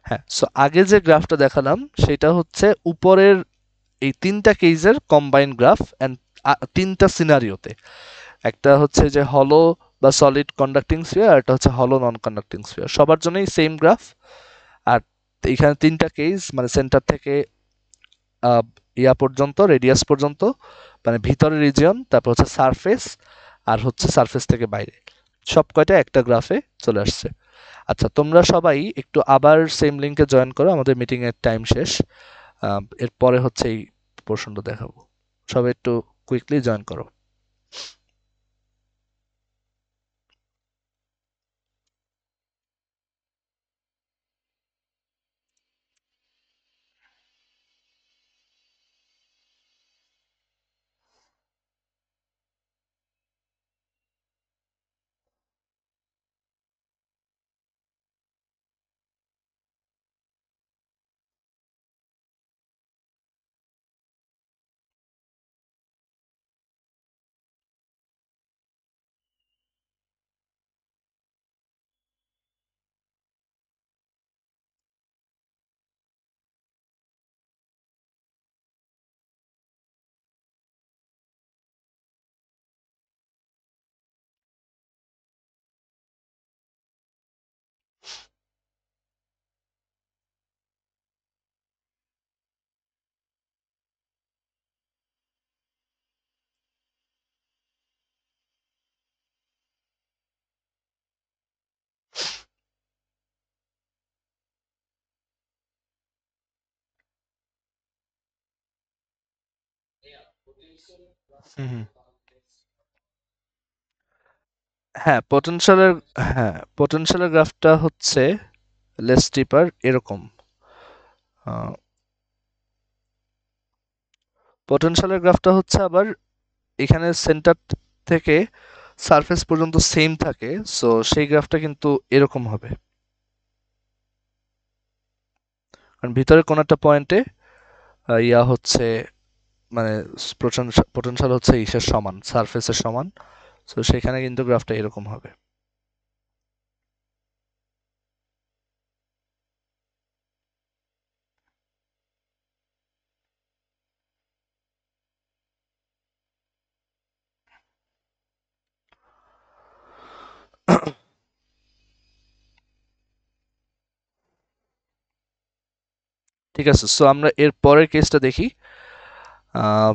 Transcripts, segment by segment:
হ্যাঁ, সো আগে যে গ্রাফটা দেখালাম সেটা হচ্ছে উপরের এই তিনটা কেসের কম্বাইন্ড গ্রাফ এন্ড তিনটা সিনারিওতে। একটা হচ্ছে যে হলো বা সলিড কন্ডাক্টিং স্ফিয়ার, আর একটা হচ্ছে হলো নন কন্ডাক্টিং স্ফিয়ার। সবার জন্যই সেম গ্রাফ। আর এখানে তিনটা কেস, মানে সেন্টার থেকে ইয়া পর্যন্ত, রেডিয়াস পর্যন্ত, মানে ভিতরের রিজিয়ন, তারপর হচ্ছে সারফেস, আর হচ্ছে সারফেস থেকে বাইরে, সব কয়টা একটা গ্রাফে চলে আসছে। আচ্ছা, তোমরা সবাই একটু আবার সেম লিঙ্কে জয়েন করো, আমাদের মিটিং এর টাইম শেষ। এরপরে হচ্ছে এই পোর্শনটা দেখাবো। সবাই একটু কুইকলি জয়েন করো। হুম হুম। হ্যাঁ, পোটেনশিয়ালের, হ্যাঁ, পোটেনশিয়ালের গ্রাফটা হচ্ছে লেস স্টিপার এরকম। পোটেনশিয়ালের গ্রাফটা হচ্ছে আবার এখানে সেন্টার থেকে সারফেস পর্যন্ত সেম থাকে, সো সেই গ্রাফটা কিন্তু এরকম হবে। কারণ ভিতরে কোন একটা পয়েন্টে ইয়া হচ্ছে, মানে পোটেনশিয়াল হচ্ছে ইসের সমান, সারফেসের সমান। সো সেখানে কিন্তু গ্রাফটা এরকম হবে। ঠিক আছে, সো আমরা এর পরের কেসটা দেখি। আহ,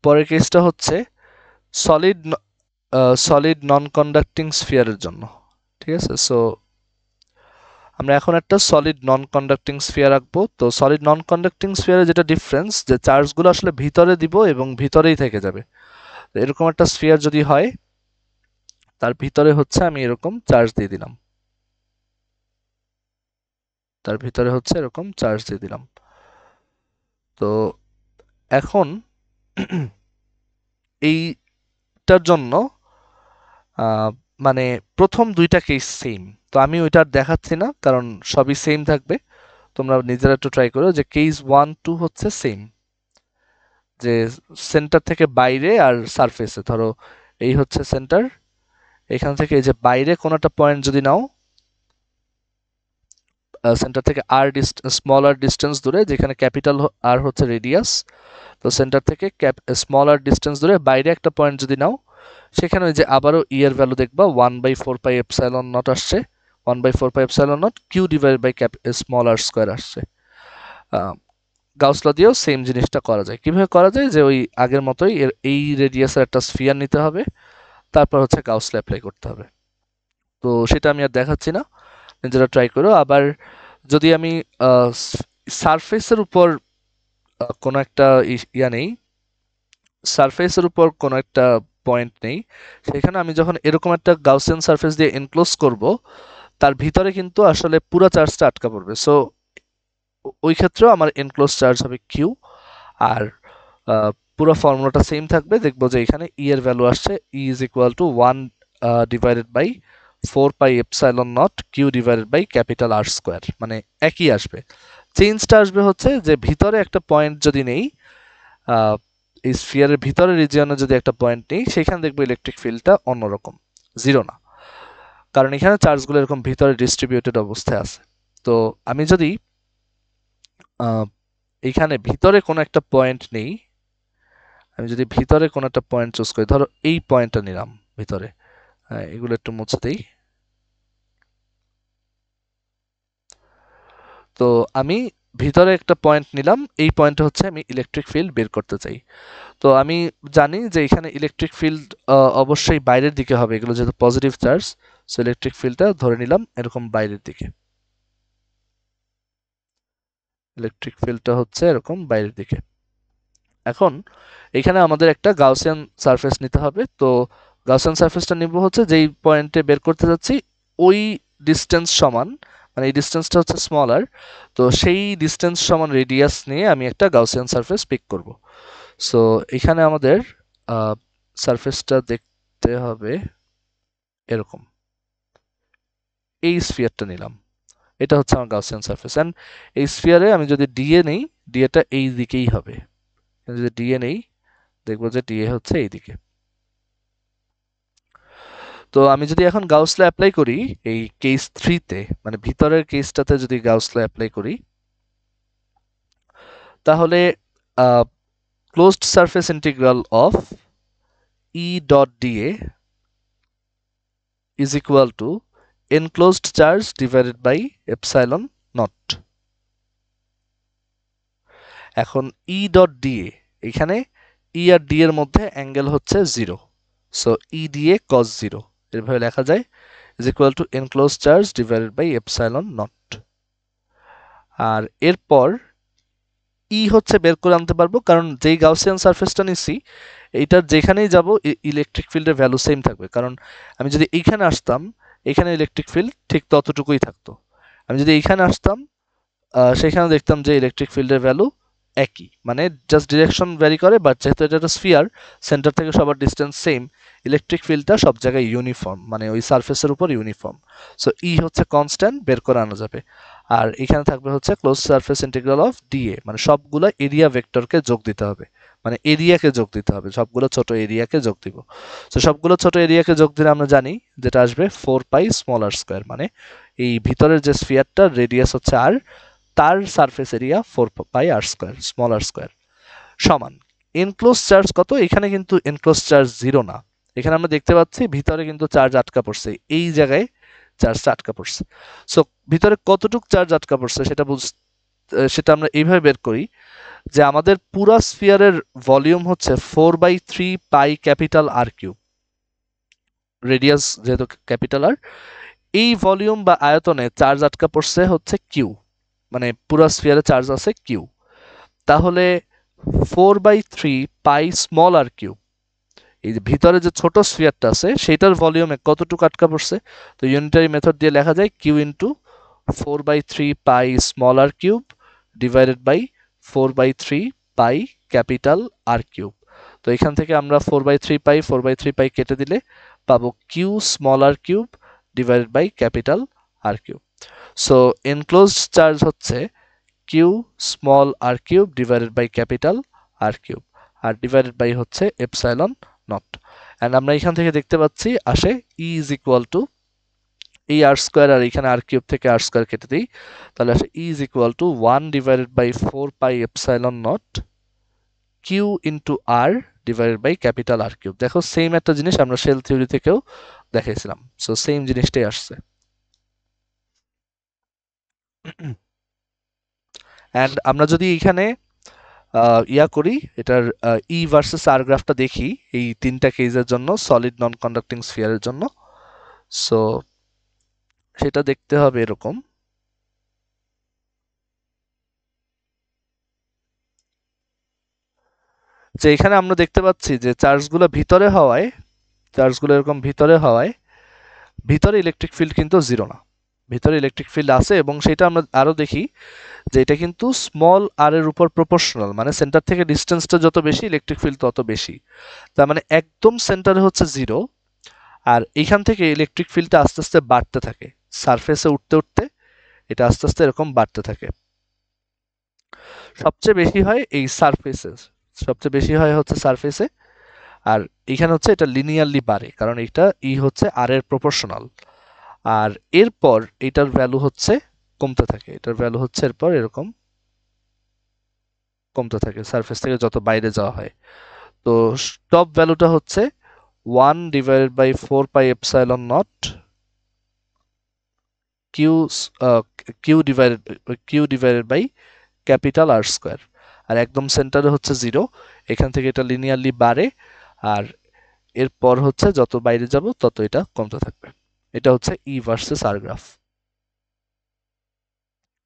পরের কেসটা হচ্ছে সলিড সলিড নন কন্ডাক্টিং স্ফিয়ারের জন্য। ঠিক আছে, সো আমরা এখন একটা সলিড নন কন্ডাক্টিং স্ফিয়ার আঁকবো। তো সলিড নন কন্ডাক্টিং স্ফিয়ারে যেটা ডিফারেন্স, যে চার্জগুলো আসলে ভিতরে দিব এবং ভিতরেই থেকে যাবে। এরকম একটা স্ফিয়ার যদি হয়, তার ভিতরে হচ্ছে আমি এরকম চার্জ দিয়ে দিলাম, তার ভিতরে হচ্ছে এরকম চার্জ দিয়ে দিলাম। তো এখন এইটার জন্য মানে প্রথম দুইটা কেস সেম, তো আমি ওইটা আর দেখাচ্ছি না কারণ সবই সেম থাকবে। তোমরা নিজেরা একটু ট্রাই করো যে কেস 1 2 হচ্ছে সেম, যে সেন্টার থেকে বাইরে আর সারফেসে, ধরো এই হচ্ছে সেন্টার, এখান থেকে এই যে বাইরে কোনো একটা পয়েন্ট যদি নাও, সেন্টার থেকে আর স্মল আর ডিস্টেন্স দূরে, যেখানে ক্যাপিটাল আর হচ্ছে রেডিয়াস, তো সেন্টার থেকে স্মল আর ডিস্টেন্স দূরে বাইরে একটা পয়েন্ট যদি নাও, সেখানে ওই যে আবারও ই এর ভ্যালু দেখবা 1/4πε0 আসছে, 1/4πε0 q divide by small r square আসছে। গাউস ল দিয়েও সেম জিনিসটা করা যায়। কিভাবে করা যায়, যে ওই আগের মতোই এই রেডিয়াসের একটা স্ফিয়ার নিতে হবে, তারপর হচ্ছে গাউস ল অ্যাপ্লাই করতে হবে। তো সেটা আমি আর দেখাচ্ছি না, নিজেরা ট্রাই করো। আবার যদি আমি সারফেসের উপর কোনো একটা ইয়া নেই, সারফেসের উপর কোনো একটা পয়েন্ট নেই, সেখানে আমি যখন এরকম একটা গাউসিয়ান সারফেস দিয়ে এনক্লোজ করব, তার ভিতরে কিন্তু আসলে পুরো চার্জটা আটকা পড়বে। সো ওই ক্ষেত্রেও আমার এনক্লোজ চার্জ হবে কিউ। আর পুরো ফর্মুলাটা সেম থাকবে, দেখবো যে এখানে ই এর ভ্যালু আসছে E is equal to 1 divided by 4πε0 q divided by capital R square, মানে একই আসবে। চেঞ্জটা আসবে হচ্ছে যে ভিতরে একটা পয়েন্ট যদি নেই, এই স্ফিয়ারের ভিতরে রিজিয়নে যদি একটা পয়েন্ট নেই, সেখানে দেখবো ইলেকট্রিক ফিল্ডটা অন্যরকম, জিরো না, কারণ এখানে চার্জগুলো এরকম ভিতরে ডিস্ট্রিবিউটেড অবস্থায় আছে। তো আমি যদি এখানে ভিতরে কোনো একটা পয়েন্ট নেই, আমি যদি ভিতরে কোনো একটা পয়েন্ট চুজ করি, ধরো এই পয়েন্টটা নিলাম ভিতরে, এগুলো একটু মুছে দেই। তো আমি ভিতরে একটা পয়েন্ট নিলাম, এই পয়েন্টে হচ্ছে আমি ইলেকট্রিক ফিল্ড বের করতে চাই। তো আমি জানি যে এখানে ইলেকট্রিক ফিল্ড অবশ্যই বাইরের দিকে হবে, এগুলো যেহেতু পজিটিভ চার্জ, সো ইলেকট্রিক ফিল্ডটা ধরে নিলাম এরকম বাইরের দিকে, ইলেকট্রিক ফিল্ডটা হচ্ছে এরকম বাইরের দিকে। এখন এখানে আমাদের একটা গাউসিয়ান সারফেস নিতে হবে। তো গাউসিয়ান সারফেসটা নিব হচ্ছে যেই পয়েন্টে বের করতে যাচ্ছি ওই ডিস্টেন্স সমান, মানে এই ডিস্টেন্সটা হচ্ছে স্মলার, তো সেই ডিস্টেন্স সমান রেডিয়াস নিয়ে আমি একটা গাউসিয়ান সারফেস পিক করব। সো এখানে আমাদের সারফেসটা দেখতে হবে এরকম, এই স্ফিয়ারটা নিলাম, এটা হচ্ছে আমার গাউসিয়ান সারফেস। অ্যান্ড এই স্ফিয়ারে আমি যদি ডিএ নেই, ডিএটা এই দিকেই হবে, যদি ডিএ নেই দেখবো যে ডিএ হচ্ছে এই দিকে। তো আমি যদি এখন গাউস ল অ্যাপ্লাই করি এই কেস 3 তে, মানে ভিতরের কেসটাতে যদি গাউস ল অ্যাপ্লাই করি, তাহলে closed surface integral of E dot dA is equal to enclosed charge divided by epsilon naught. এখন ই ডট ডিএ, এখানে ই আর ডি এর মধ্যে অ্যাঙ্গেল হচ্ছে 0, সো ই ডিএ কস 0 এভাবে লেখা যায়, is equal to enclosed charge divided by epsilon naught. আর এরপর ই হচ্ছে বের করে আনতে পারবো, কারণ যেই গাউসিয়ান সারফেসটা নিচ্ছি এইটার যেখানেই যাব ইলেকট্রিক ফিল্ডের ভ্যালু সেম থাকবে, কারণ আমি যদি এইখানে আসতাম এখানে ইলেকট্রিক ফিল্ড ঠিক ততটুকুই থাকতো, আমি যদি এইখানে আসতাম সেখানে দেখতাম যে ইলেকট্রিক ফিল্ডের ভ্যালু একই, মানে জাস্ট ডিরেকশন ভ্যারি করে, বাট যেহেতু এটা একটা স্ফিয়ার, সেন্টার থেকে সবার ডিস্টেন্স সেম, ইলেকট্রিক ফিল্ডটা সব জায়গায় ইউনিফর্ম, মানে ওই সারফেসের উপর ইউনিফর্ম। সো ই হচ্ছে কনস্ট্যান্ট, বের করে আনা যাবে। আর এখানে থাকবে হচ্ছে close surface integral of DA, মানে সবগুলো এরিয়া ভেক্টরকে যোগ দিতে হবে, মানে এরিয়াকে যোগ দিতে হবে, সবগুলো ছোট এরিয়াকে যোগ দিব। তো সবগুলো ছোট এরিয়াকে যোগ দিলে আমরা জানি যেটা আসবে 4 পাই স্মলার স্কোয়ার, মানে এই ভিতরের যে স্ফিয়ারটার রেডিয়াস হচ্ছে আর, তার সারফেস এরিয়া 4 পাই আর স্কোয়ার স্মলার স্কোয়ার সমান এনক্লোজ চার্জ কত। এখানে কিন্তু এনক্লোজ চার্জ 0 না, এখানে আমরা দেখতে পাচ্ছি ভিতরে কিন্তু চার্জ আটকা পড়ছে, এই জায়গায় চার্জটা আটকা পড়ছে। সো ভিতরে কতটুক চার্জ আটকা পড়ছে সেটা আমরা এইভাবে বের করি যে আমাদের পুরা স্ফিয়ারের ভলিউম হচ্ছে 4/3 pi capital R cube, radius যেহেতু ক্যাপিটাল আর, এই ভলিউম বা আয়তনে চার্জ আটকা পড়ছে হচ্ছে কিউ, মানে পুরো স্ফিয়ারে চার্জ আছে কিউ। তাহলে 4/3 পাই স্মল আর কিউব, এই যে ভিতরে যে ছোট স্ফিয়ারটা আছে সেটার ভলিউমে কতটুকু আটকা পড়ছে, তো ইউনিটারি মেথড দিয়ে লেখা যায় q into 4/3 pi small r cube divided by 4/3 pi capital R cube. তো এখান থেকে আমরা 4/3 পাই কেটে দিলে পাবো q small r cube divided by capital R cube. So enclosed charge হচ্ছে q small r cube divided by capital R cube, আর divided by হচ্ছে এপসাইলন নট। অ্যান্ড আমরা এখান থেকে দেখতে পাচ্ছি আসে ই ইজ ইকুয়াল টু এই আর স্কোয়ার, আর এখানে আর কিউব থেকে আর স্কোয়ার কেটে দিই, তাহলে আসে E is equal to 1 divided by 4 pi epsilon naught q into r divided by capital R cube. দেখো সেম একটা জিনিস আমরা শেল থিওরি থেকেও দেখাইছিলাম, সো সেম জিনিসটাই আসছে। অ্যান্ড আমরা যদি এখানে ইয়া করি এটার ই ভার্সেস আর গ্রাফটা দেখি এই তিনটা কেসের জন্য, সলিড নন কন্ডাক্টিং স্ফিয়ারের জন্য, সো সেটা দেখতে হবে এরকম, যে এখানে আমরা দেখতে পাচ্ছি যে চার্জগুলো এরকম ভিতরে হওয়ায় ভিতরে ইলেকট্রিক ফিল্ড কিন্তু 0 না, ভিতরে ইলেকট্রিক ফিল্ড আছে, এবং সেটা আমরা আরো দেখি যে এটা কিন্তু স্মল আর এর উপর প্রপোর্শনাল, মানে সেন্টার থেকে ডিস্টেন্সটা যত বেশি ইলেকট্রিক ফিল্ড তত বেশি, তার মানে একদম সেন্টারে হচ্ছে 0, আর এইখান থেকে ইলেকট্রিক ফিল্ডটা আস্তে আস্তে বাড়তে থাকে, সারফেসে উঠতে উঠতে এটা আস্তে আস্তে এরকম বাড়তে থাকে। সবচেয়ে বেশি হয় এই সারফেসে, সবচেয়ে বেশি হয় হচ্ছে সারফেসে, আর এখানে হচ্ছে এটা লিনিয়ারলি বাড়ে, কারণ এটা ই হচ্ছে আর এর প্রপোর্শনাল। আর এরপর এটার ভ্যালু হচ্ছে কমতে থাকে, এটার ভ্যালু হচ্ছে এরপর এরকম কমতে থাকে সারফেস থেকে যত বাইরে যাওয়া হয়। তো টপ ভ্যালুটা হচ্ছে 1/4πε0 q q divided by capital R square. আর একদম সেন্টারে হচ্ছে 0, এখান থেকে এটা লিনিয়ারলি বাড়ে, আর এরপর হচ্ছে যত বাইরে যাব তত এটা কমতে থাকবে। এটা হচ্ছে ই ভার্সেস আর গ্রাফ।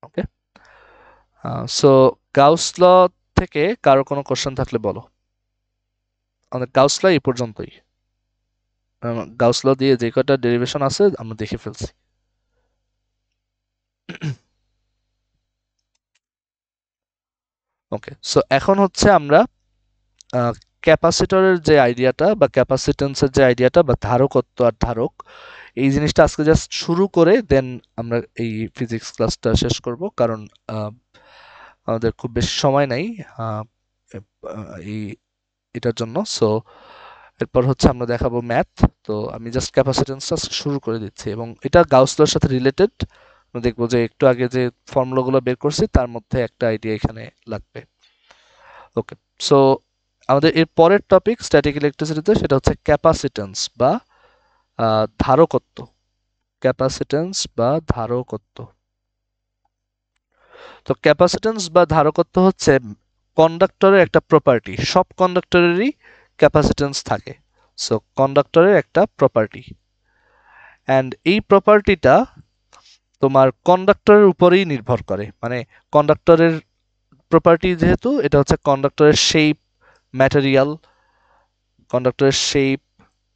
ওকে, সো গাউস ল থেকে কারো কোনো কোশ্চেন থাকলে বলো। আমাদের গাউস ল এই পর্যন্তই। গাউস ল দিয়ে যে কটা ডেরিভেশন আছে আমরা দেখে ফেলছি। ওকে, সো এখন হচ্ছে আমরা ক্যাপাসিটরের যে আইডিয়াটা বা ক্যাপাসিটেন্সের যে আইডিয়াটা বা ধারকত্ব আর ধারক, এই জিনিসটা আজকে জাস্ট শুরু করে দেন আমরা এই ফিজিক্স ক্লাসটা শেষ করব, কারণ আমাদের খুব বেশি সময় নাই এই এটার জন্য। সো এরপর হচ্ছে আমরা দেখাবো ম্যাথ। তো আমি জাস্ট ক্যাপাসিটেন্সটা শুরু করে দিচ্ছি, এবং এটা গাউস লর সাথে রিলেটেড। আমরা দেখবো যে একটু আগে যে ফর্মুলাগুলো বের করছি তার মধ্যে একটা আইডিয়া এখানে লাগবে। ওকে, সো আমাদের এর পরের টপিক স্ট্যাটিক ইলেকট্রিসিটিতে, সেটা হচ্ছে ক্যাপাসিটেন্স বা ধারকত্ব। ক্যাপাসিটেন্স বা ধারকত্ব। তো ক্যাপাসিটেন্স বা ধারকত্ব হচ্ছে কন্ডাক্টরের একটা প্রপার্টি। সব কন্ডাক্টরেরই ক্যাপাসিটেন্স থাকে। সো কন্ডাক্টরের একটা প্রপার্টি, অ্যান্ড এই প্রপার্টিটা তোমার কন্ডাক্টরের উপরেই নির্ভর করে। মানে কন্ডাক্টরের প্রপার্টি যেহেতু, এটা হচ্ছে কন্ডাক্টরের শেপ,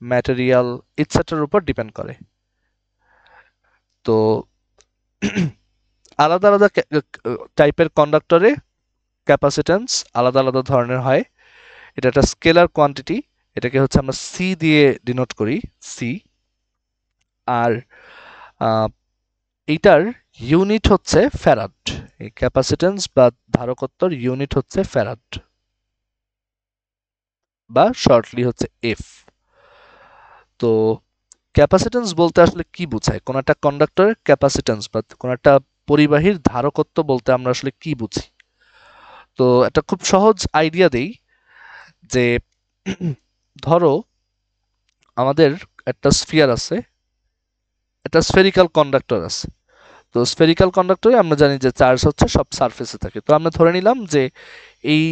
ম্যাটেরিয়াল, ইটসেট্রার উপর ডিপেন্ড করে। তো আলাদা আলাদা টাইপের কন্ডাক্টরে ক্যাপাসিটেন্স আলাদা আলাদা ধরনের হয়। এটা একটা স্কেলার কোয়ান্টিটি, এটাকে হচ্ছে আমরা সি দিয়ে ডিনোট করি, সি। আর এইটার ইউনিট হচ্ছে ফ্যারাড। এই ক্যাপাসিটেন্স বা ধারকত্বর ইউনিট হচ্ছে ফ্যারাড, বা শর্টলি হচ্ছে এফ। তো ক্যাপাসিটেন্স বলতে আসলে কি বোঝায়, কোন একটা কন্ডাক্টরের ক্যাপাসিটেন্স বা কোন একটা পরিবাহীর ধারকত্ব বলতে আমরা আসলে কি বুঝি? তো একটা খুব সহজ আইডিয়া দেই, যে ধরো আমাদের একটা স্ফিয়ার আছে, একটা স্ফেরিক্যাল কন্ডাক্টর আছে। তো স্ফেরিক্যাল কন্ডাক্টরে আমরা জানি যে চার্জ হচ্ছে সব সারফেসে থাকে। তো আমরা ধরে নিলাম যে এই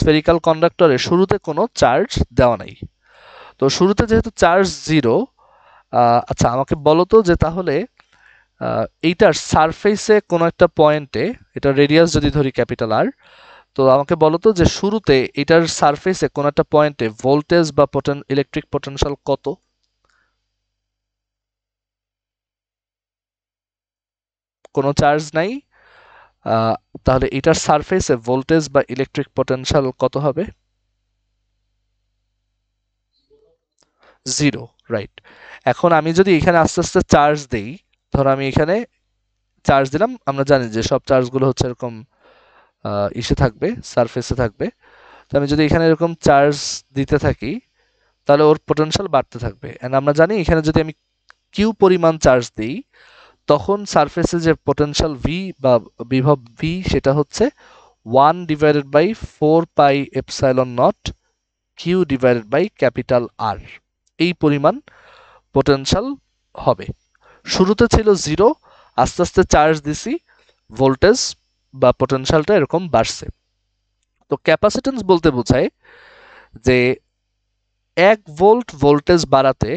স্ফেরিক্যাল কন্ডাক্টরে শুরুতে কোনো চার্জ দেওয়া নাই। তো শুরুতে যেহেতু চার্জ 0, আচ্ছা আমাকে বলো তো যে তাহলে এইটার সারফেসে কোনো একটা পয়েন্টে, এটা রেডিয়াস যদি ধরি ক্যাপিটাল আর, তো আমাকে বলো তো যে শুরুতে এটার সারফেসে কোনো একটা পয়েন্টে ভোল্টেজ বা ইলেকট্রিক পোটেনশিয়াল কত? কোনো চার্জ নাই, তাহলে এটার সারফেসে ভোল্টেজ বা ইলেকট্রিক পোটেনশিয়াল কত হবে? 0, রাইট। এখন আমি যদি এখানে আস্তে আস্তে চার্জ দেই, ধরো আমি এখানে চার্জ দিলাম, আমরা জানি যে সব চার্জগুলো হচ্ছে এরকম ইসে থাকবে, সারফেসে থাকবে। তো আমি যদি এখানে এরকম চার্জ দিতে থাকি, তাহলে ওর পোটেনশিয়াল বাড়তে থাকবে। এন্ড আমরা জানি এখানে যদি আমি কিউ পরিমাণ চার্জ দিই, তখন সারফেসে যে পোটেনশিয়াল ভি বা বিভব ভি, সেটা হচ্ছে 1/4πε0 q divided by capital R. এই পরিমাণ পোটেনশিয়াল হবে। শুরুতে ছিল 0, আস্তে আস্তে চার্জ দিছি, ভোল্টেজ বা পোটেনশিয়ালটা এরকম বাড়ছে। তো ক্যাপাসিটেন্স বলতে বোঝায় যে 1 ভোল্ট ভোল্টেজ বাড়াতে,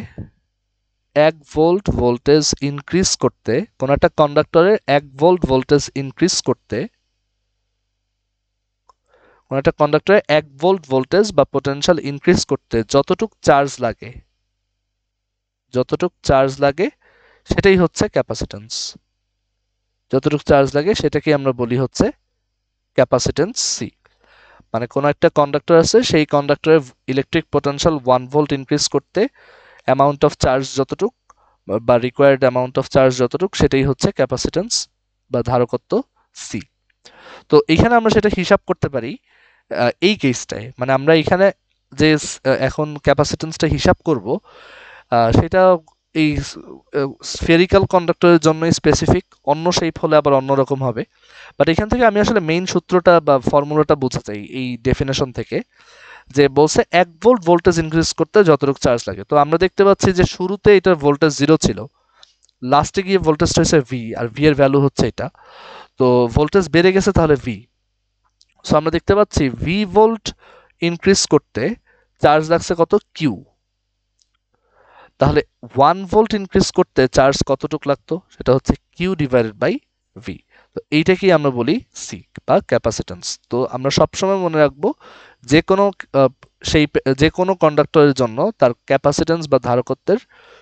1 ভোল্ট ভোল্টেজ ইনক্রিজ করতে, কোন একটা কন্ডাক্টরের 1 ভোল্ট ভোল্টেজ ইনক্রিজ করতে, কোন একটা কন্ডাক্টরে 1 ভোল্ট ভোল্টেজ বা পোটেনশিয়াল ইনক্রিজ করতে যতটুক চার্জ লাগে সেটাই হচ্ছে ক্যাপাসিটেন্স। যতটুক চার্জ লাগে সেটাকে আমরা বলি হচ্ছে ক্যাপাসিটেন্স সি। মানে কোন একটা কন্ডাক্টর আছে, সেই কন্ডাক্টরের ইলেকট্রিক পোটেনশিয়াল 1 ভোল্ট ইনক্রিজ করতে অ্যামাউন্ট অফ চার্জ যতটুক বা রিকোয়ার্ড অ্যামাউন্ট অফ চার্জ যতটুক, সেটাই হচ্ছে ক্যাপাসিটেন্স বা ধারকত্ব সি। তো এখানে আমরা সেটা হিসাব করতে পারি এই কেসটায়। মানে আমরা এখানে যে এখন ক্যাপাসিটেন্সটা হিসাব করব, সেটা এই স্ফেরিক্যাল কন্ডাক্টরের জন্য স্পেসিফিক, অন্য শেপ হলে আবার অন্যরকম হবে। বাট এখান থেকে আমি আসলে মেইন সূত্রটা বা ফর্মুলাটা বুঝতে চাই এই ডেফিনেশন থেকে, যে বলছে 1 ভোল্ট ভোল্টেজ ইনক্রিজ করতে যতটুকু চার্জ লাগে। তো আমরা দেখতে পাচ্ছি যে শুরুতে এটার ভোল্টেজ 0 ছিল, লাস্টে গিয়ে ভোল্টেজটা হচ্ছে ভি, আর ভি এর ভ্যালু হচ্ছে এটা। তো ভোল্টেজ বেড়ে গেছে তাহলে ভি। সো আমরা দেখতে পাচ্ছি ভি ভোল্ট ইনক্রিজ করতে চার্জ লাগছে কত, কিউ। তাহলে 1 ভোল্ট ইনক্রিজ করতে চার্জ কতটুকু লাগতো, সেটা হচ্ছে কিউ ডিভাইডেড বাই ভি। তো এইটাকেই আমরা বলি সি বা ক্যাপাসিট্যান্স। তো আমরা সবসময় মনে রাখবো যে কোনো সেই যে কোনো কন্ডাক্টরের জন্য তার ক্যাপাসিট্যান্স বা ধারকত্বের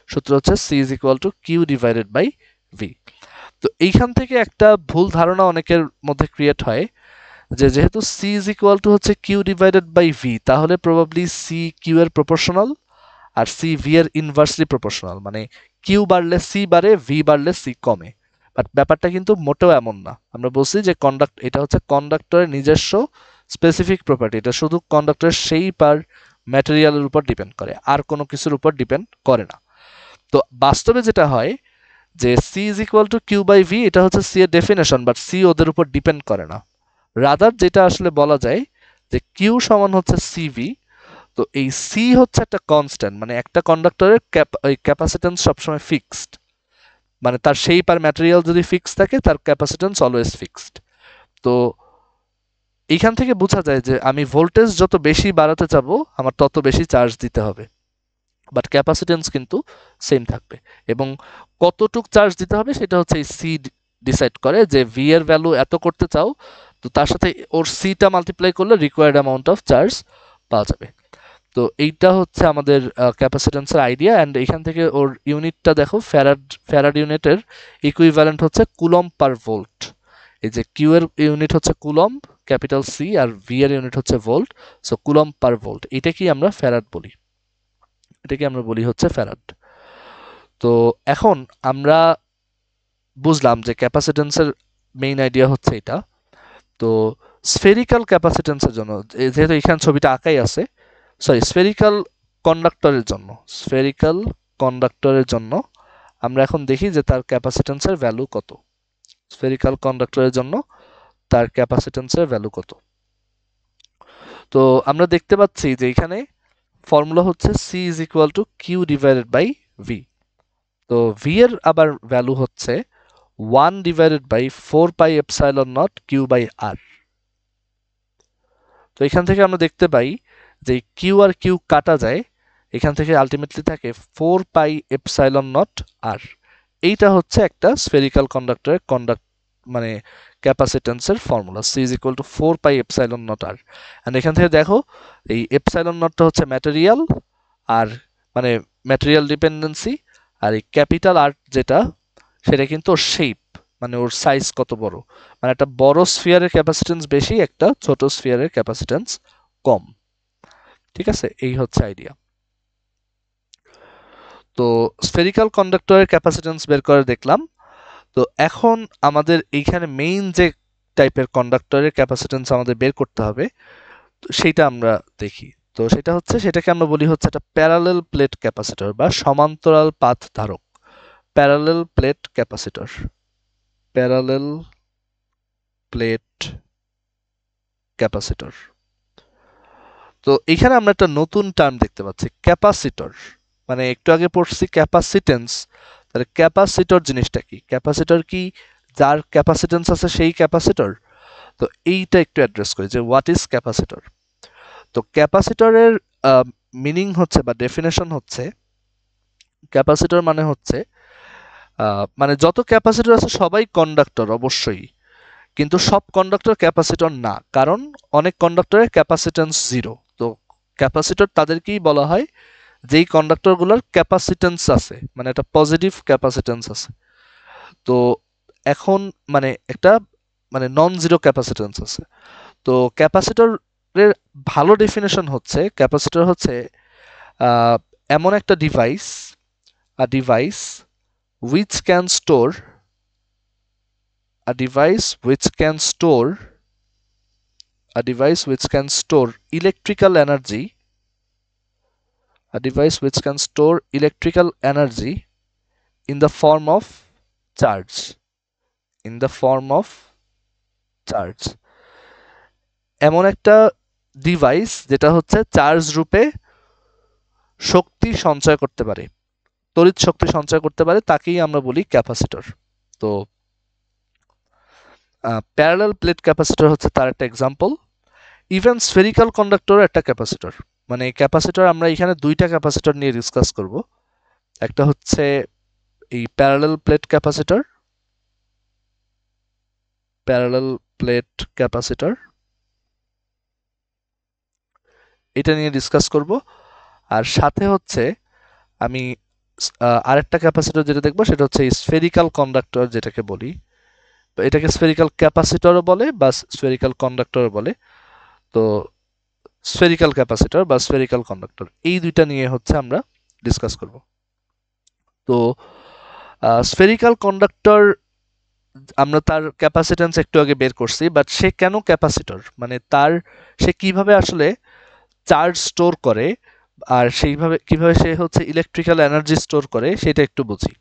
সূত্র হচ্ছে C is equal to Q divided by V. তো এইখান থেকে একটা ভুল ধারণা অনেকের মধ্যে ক্রিয়েট হয় যে যেহেতু সি ইজ ইকুয়াল টু হচ্ছে কিউ ডিভাইডেড বাই ভি, তাহলে প্রবাবলি সি কিউ এর প্রপোর্শনাল আর সি ভি এর ইনভার্সলি প্রপোর্শনাল, মানে কিউ বাড়লে সি বাড়ে, ভি বাড়লে সি কমে। বাট ব্যাপারটা কিন্তু মোটেও এমন না। আমরা বলছি যে এটা হচ্ছে কন্ডাক্টরের নিজস্ব স্পেসিফিক প্রপার্টি, এটা শুধু কন্ডাক্টরের শেপ আর ম্যাটেরিয়ালের উপর ডিপেন্ড করে, আর কোনো কিছুর উপর ডিপেন্ড করে না। তো বাস্তবে যেটা হয় যে C is equal to Q by V, এটা হচ্ছে সি এর ডেফিনেশন, বাট সি ওদের উপর ডিপেন্ড করে না। রাদার যেটা আসলে বলা যায় যে কিউ সমান হচ্ছে সিভি। তো এই সি হচ্ছে একটা কনস্ট্যান্ট, মানে একটা কন্ডাক্টরের ক্যাপাসিট্যান্স সবসময় ফিক্সড, মানে তার শেপ আর ম্যাটেরিয়াল যদি ফিক্সড থাকে তার ক্যাপাসিট্যান্স অলওয়েজ ফিক্সড। তো এইখান থেকে বোঝা যায় যে আমি ভোল্টেজ যত বেশি বাড়াতে চাবো আমার তত বেশি চার্জ দিতে হবে, বাট ক্যাপাসিট্যান্স কিন্তু সেম থাকবে। এবং কতটুক চার্জ দিতে হবে সেটা হচ্ছে এই সি ডিসাইড করে, যে ভি এর ভ্যালু এত করতে চাও, তো তার সাথে ওর সিটা মাল্টিপ্লাই করলে রিকোয়ার্ড অ্যামাউন্ট অফ চার্জ পাওয়া যাবে। তো এইটা হচ্ছে আমাদের ক্যাপাসিট্যান্সের আইডিয়া। অ্যান্ড এখান থেকে ওর ইউনিটটা দেখো, ফ্যারাড ইউনিটের ইকুইভ্যালেন্ট হচ্ছে কুলম্ব পার ভোল্ট। এই যে কিউ এর ইউনিট হচ্ছে কুলম্ব ক্যাপিটাল সি, আর ভি এর ইউনিট হচ্ছে ভোল্ট। সো কুলম্ব পার ভোল্ট, এটাকেই আমরা ফ্যারাড বলি, এটাকে আমরা বলি হচ্ছে ফ্যারাড। তো এখন আমরা বুঝলাম যে ক্যাপাসিট্যান্সের মেইন আইডিয়া হচ্ছে এটা। তো স্ফেরিক্যাল ক্যাপাসিট্যান্সের জন্য, যেহেতু এখানে ছবিটা আঁকাই আছে, সরি স্ফেরিক্যাল কন্ডাক্টরের জন্য, স্ফেরিক্যাল কন্ডাক্টরের জন্য আমরা এখন দেখি যে তার ক্যাপাসিট্যান্সের ভ্যালু কত। স্ফেরিক্যাল কন্ডাক্টরের জন্য তার ক্যাপাসিট্যান্সের ভ্যালু কত। তো আমরা দেখতে পাচ্ছি যে এখানে ফর্মুলা হচ্ছে C is equal to Q divided by V. তো ভি এর আবার ভ্যালু হচ্ছে 1 divided by 4 pi epsilon naught q by R. তো এখান থেকে আমরা দেখতে পাই যে কিউ আর কিউ কাটা যায়, এখান থেকে আলটিমেটলি থাকে 4 পাই এপসাইলন নট আর। এইটা হচ্ছে একটা স্ফেরিক্যাল কন্ডাক্টরের মানে ক্যাপাসিট্যান্সের formula, C is equal to 4 pi epsilon naught R. And এখান থেকে দেখো এই এপসাইলন নটটা হচ্ছে ম্যাটেরিয়াল, আর মানে ম্যাটেরিয়াল ডিপেন্ডেন্সি, আর এই ক্যাপিটাল আর যেটা সেটা কিন্তু ওর শেপ, মানে ওর সাইজ কত বড়, মানে একটা বড় স্ফিয়ারের ক্যাপাসিট্যান্স বেশি, একটা ছোট স্ফিয়ারের ক্যাপাসিট্যান্স কম। ঠিক আছে, এই হচ্ছে আইডিয়া। তো স্ফেরিক্যাল কন্ডাক্টরের ক্যাপাসিট্যান্স বের করে দেখলাম। তো এখন আমাদের এইখানে মেইন যে টাইপের কন্ডাক্টরের ক্যাপাসিট্যান্স আমাদের বের করতে হবে, তো সেইটা আমরা দেখি। তো সেটা হচ্ছে, সেটাকে আমরা বলি হচ্ছে একটা প্যারালেল প্লেট ক্যাপাসিটর বা সমান্তরাল পাত ধারক। Parallel plate capacitor, parallel plate capacitor. তো এখানে আমরা একটা নতুন টার্ম দেখতে পাচ্ছি, ক্যাপাসিটর। মানে একটু আগে পড়ছি ক্যাপাসিটেন্স, তাহলে ক্যাপাসিটর জিনিসটা কি? ক্যাপাসিটর কি যার ক্যাপাসিটেন্স আছে সেই ক্যাপাসিটর? তো এইটা একটু অ্যাড্রেস করি যে হোয়াট ইজ ক্যাপাসিটর। তো ক্যাপাসিটরের মিনিং হচ্ছে বা ডেফিনেশন হচ্ছে, ক্যাপাসিটর মানে হচ্ছে মানে যত ক্যাপাসিটর আছে সবাই কন্ডাক্টর অবশ্যই, কিন্তু সব কন্ডাক্টর ক্যাপাসিটর না, কারণ অনেক কন্ডাক্টরের ক্যাপাসিটেন্স জিরো। তো ক্যাপাসিটর তাদেরকেই বলা হয় যেই কন্ডাক্টরগুলোর ক্যাপাসিটেন্স আছে, মানে একটা পজিটিভ ক্যাপাসিটেন্স আছে। তো এখন মানে একটা মানে নন জিরো ক্যাপাসিটেন্স আছে। তো ক্যাপাসিটরের ভালো ডেফিনেশন হচ্ছে, ক্যাপাসিটর হচ্ছে এমন একটা device, a device which can store a device which can store a device which can store electrical energy, a device which can store electrical energy in the form of charge, in the form of charge, এমন একটা device যেটা হচ্ছে charge রূপে শক্তি সঞ্চয় করতে পারে, তড়িৎ শক্তি সঞ্চয় করতে পারে, তাকেই আমরা বলি ক্যাপাসিটর। তো প্যারালাল প্লেট ক্যাপাসিটর হচ্ছে তার একটা এক্সাম্পল। ইভেন স্ফেরিক্যাল কন্ডাক্টর একটা ক্যাপাসিটর, মানে ক্যাপাসিটর আমরা এখানে দুইটা ক্যাপাসিটর নিয়ে ডিসকাস করব। একটা হচ্ছে এই parallel plate capacitor, parallel plate capacitor এটা নিয়ে ডিসকাস করব। আর সাথে হচ্ছে আমি আরেকটা ক্যাপাসিটর যেটা দেখবো সেটা হচ্ছে স্ফেরিক্যাল কন্ডাক্টর যেটাকে বলি। তো এটাকে স্ফেরিক্যাল ক্যাপাসিটরও বলে বা স্ফেরিক্যাল কন্ডাক্টরও বলে। তো স্ফেরিক্যাল ক্যাপাসিটর বা স্ফেরিক্যাল কন্ডাক্টর এই দুইটা নিয়ে হচ্ছে আমরা ডিসকাস করব। তো স্ফেরিক্যাল কন্ডাক্টর আমরা তার ক্যাপাসিট্যান্স একটু আগে বের করছি, বাট সে কেন ক্যাপাসিটর, মানে তার সে কিভাবে আসলে চার্জ স্টোর করে আর সেইভাবে কিভাবে সে হচ্ছে ইলেকট্রিক্যাল এনার্জি স্টোর করে সেটা একটু বুঝি।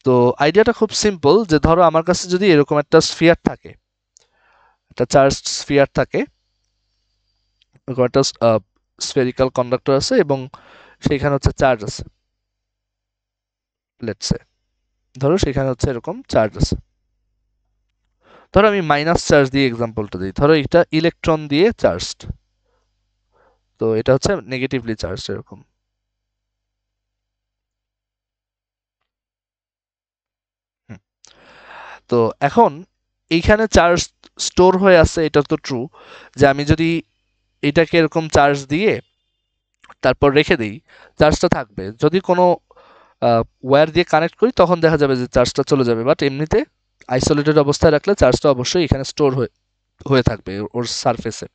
তো আইডিয়াটা খুব সিম্পল, যে ধরো আমার কাছে যদি এরকম একটা স্ফিয়ার থাকে, একটা চার্জ স্ফিয়ার থাকে, এরকম একটা স্ফেরিক্যাল কন্ডাক্টর আছে এবং সেখানে হচ্ছে চার্জ আছে, লেটস সে ধরো সেখানে হচ্ছে এরকম চার্জ আছে। ধরো আমি মাইনাস চার্জ দিয়ে এক্সাম্পলটা দিই, ধরো এটা ইলেকট্রন দিয়ে চার্জড, তো এটা হচ্ছে নেগেটিভলি চার্জ এরকম। তো এখন এইখানে চার্জ স্টোর হয়ে আছে, এটা তো ট্রু, যে আমি যদি এটাকে এরকম চার্জ দিয়ে তারপর রেখে দিই চার্জটা থাকবে, যদি কোনো ওয়্যার দিয়ে কানেক্ট করি তখন দেখা যাবে যে চার্জটা চলে যাবে, বাট এমনিতে আইসোলেটেড অবস্থায় রাখলে চার্জটা অবশ্যই এখানে স্টোর হয়ে থাকবে ওর সারফেসে।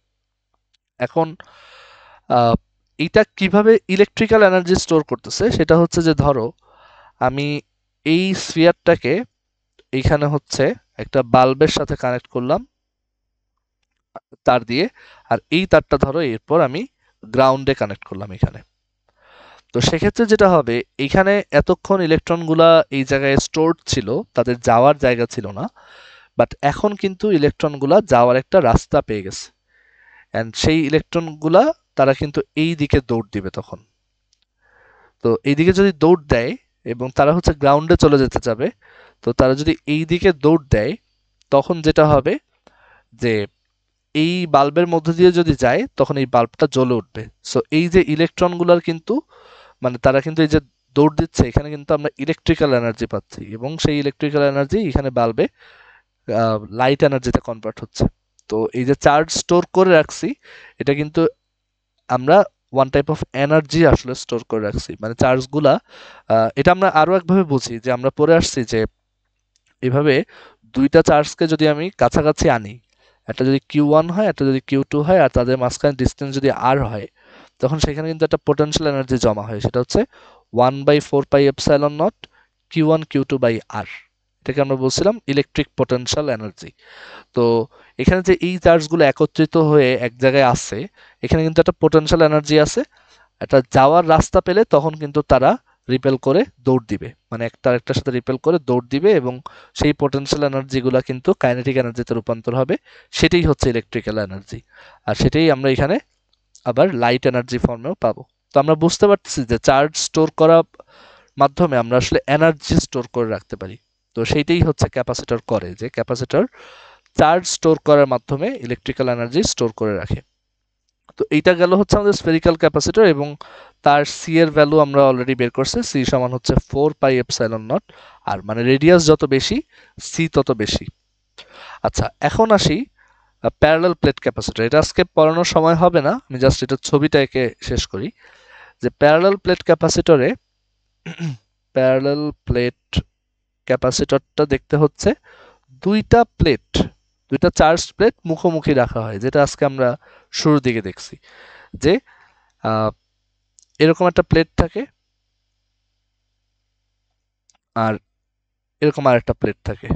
এখন এটা কিভাবে ইলেকট্রিক্যাল এনার্জি স্টোর করতেছে সেটা হচ্ছে যে ধরো আমি এই স্ফিয়ারটাকে এইখানে হচ্ছে একটা বাল্বের সাথে কানেক্ট করলাম তার দিয়ে, আর এই তারটা ধরো এরপর আমি গ্রাউন্ডে কানেক্ট করলাম এখানে। তো সেক্ষেত্রে যেটা হবে, এইখানে এতক্ষণ ইলেকট্রনগুলা এই জায়গায় স্টোরড ছিল, তাদের যাওয়ার জায়গা ছিল না, বাট এখন কিন্তু ইলেকট্রনগুলা যাওয়ার একটা রাস্তা পেয়ে গেছে, অ্যান্ড সেই ইলেকট্রনগুলা তারা কিন্তু এই দিকে দৌড় দিবে তখন। তো এইদিকে যদি দৌড় দেয় এবং তারা হচ্ছে গ্রাউন্ডে চলে যেতে যাবে, তো তারা যদি এই দিকে দৌড় দেয় তখন যেটা হবে যে এই বাল্বের মধ্যে দিয়ে যদি যায় তখন এই বাল্বটা জ্বলে উঠবে। সো এই যে ইলেকট্রনগুলোর কিন্তু মানে তারা কিন্তু এই যে দৌড় দিচ্ছে, এখানে কিন্তু আমরা ইলেকট্রিক্যাল এনার্জি পাচ্ছি এবং সেই ইলেকট্রিক্যাল এনার্জি এখানে বাল্বে লাইট এনার্জিতে কনভার্ট হচ্ছে। তো এই যে চার্জ স্টোর করে রাখছি, এটা কিন্তু আমরা ওয়ান টাইপ অফ এনার্জি আসলে স্টোর করে রাখছি, মানে চার্জগুলা এটা আমরা আরো একভাবে বুঝি যে আমরা পড়ে আসছি যে এভাবে দুইটা চার্জকে যদি আমি কাছাকাছি আনি, একটা যদি Q1 হয় একটা যদি Q2 হয় আর তাদের মাঝখানে ডিস্টেন্স যদি R হয়, তখন সেখানে কিন্তু একটা পোটেনশিয়াল এনার্জি জমা হয়, সেটা হচ্ছে 1/4πε0 Q1 Q2/R। এটাকে আমরা বলছিলাম ইলেকট্রিক পোটেনশিয়াল এনার্জি। তো এখানে যে এই চার্জগুলো একত্রিত হয়ে এক জায়গায় আছে, এখানে কিন্তু একটা পোটেনশিয়াল এনার্জি আছে, একটা যাওয়ার রাস্তা পেলে তখন কিন্তু তারা রিপেল করে দৌড় দিবে, মানে একটা একটার সাথে রিপেল করে দৌড় দিবে এবং সেই পোটেনশিয়াল এনার্জিগুলো কিন্তু কাইনেটিক এনার্জিতে রূপান্তর হবে, সেটাই হচ্ছে ইলেকট্রিক্যাল এনার্জি। আর সেটাই আমরা এখানে আবার লাইট এনার্জি ফর্মেও পাবো। তো আমরা বুঝতে পারতেছি যে চার্জ স্টোর করার মাধ্যমে আমরা আসলে এনার্জি স্টোর করে রাখতে পারি। তো সেইটাই হচ্ছে ক্যাপাসিটর করে, যে ক্যাপাসিটর চার্জ স্টোর করার মাধ্যমে ইলেকট্রিক্যাল এনার্জি স্টোর করে রাখে। তো এইটা গেল হচ্ছে আমাদের স্ফেরিক্যাল ক্যাপাসিটর এবং তার সি এর ভ্যালু আমরা অলরেডি বের করছি, সি সমান হচ্ছে 4πε0, আর মানে রেডিয়াস যত বেশি সি তত বেশি। আচ্ছা এখন আসি প্যারালাল প্লেট ক্যাপাসিটর, এটা আজকে পড়ানোর সময় হবে না, আমি জাস্ট এটা ছবিটা এঁকে শেষ করি। যে প্যারালাল প্লেট ক্যাপাসিটরে প্যারালাল প্লেট ক্যাপাসিটরটা দেখতে হচ্ছে দুইটা প্লেট, দুইটা চার্জ প্লেট মুখোমুখি রাখা হয়, যেটা আজকে আমরা শুরুর দিকে দেখছি যে এরকম একটা প্লেট থাকে আর এরকম আর একটা প্লেট থাকে,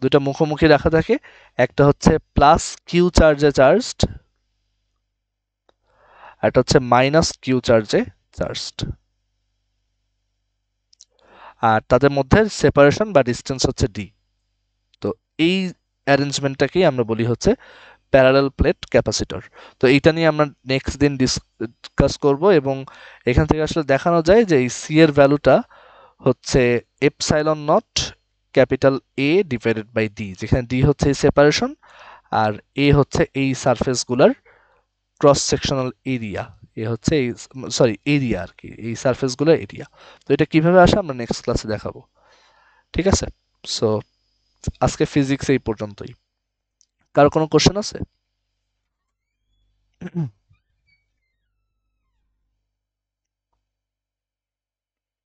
দুইটা মুখোমুখি রাখা থাকে, একটা হচ্ছে প্লাস কিউ চার্জে চার্জড, একটা হচ্ছে মাইনাস কিউ চার্জে চার্জড। আর তাদের মধ্যে সেপারেশন বা ডিস্টেন্স হচ্ছে ডি। তো এই অ্যারেঞ্জমেন্টটাকেই আমরা বলি হচ্ছে প্যারালাল প্লেট ক্যাপাসিটর। তো এইটা নিয়ে আমরা নেক্সট দিন ডিসকাস করব, এবং এখান থেকে আসলে দেখানো যায় যে এই সি এর ভ্যালুটা হচ্ছে epsilon naught capital A divided by D, যেখানে ডি হচ্ছে এই সেপারেশন আর এ হচ্ছে এই সারফেসগুলার ক্রস সেকশনাল এরিয়া। এ হচ্ছে এই, সরি, এরিয়া আর কি, এই সারফেসগুলোর এরিয়া। তো এটা কিভাবে আসে আমরা নেক্সট ক্লাসে দেখাবো। ঠিক আছে, সো আজকে ফিজিক্স এই পর্যন্তই। কারো কোনো কোশ্চেন আছে?